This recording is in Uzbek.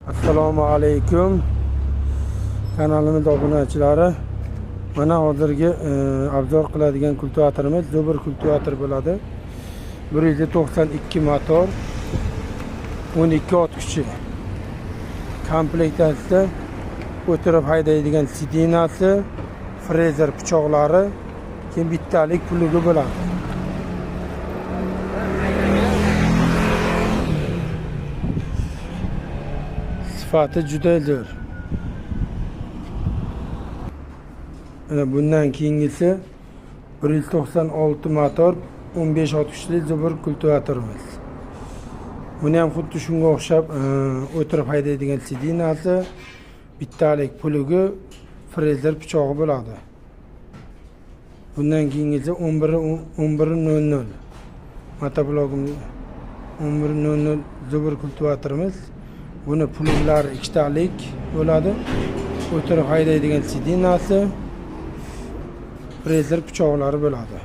Assalomu alaykum kanalimiz obunachilari. Mana hozirgi obzor qiladigan kultivatorimiz Zubr kultivator bo'ladi. 192 motor, 12 ot kuchi. Komplektatsiyada o'tirib haydaydigan sidinasi, frezer pichoqlari, keyin bittalik plugi bo'ladi. Sifati juda zo'r. Mana bundan keyingisi 196 motor, 15 ot kuchli Zubr kultivatorimiz. Buni ham xuddi shunga o'xshab o'tirib haydaydigan sidinasi, bittalik plugi, frezer pichog'i bo'ladi. Bundan keyingisi 1100 motoblogimiz 1100 Zubr kultivatorimiz. Buni pluglari ikkitalik bo'ladi. O'tirib haydaydigan sidinasi, frezer pichoqlari bo'ladi.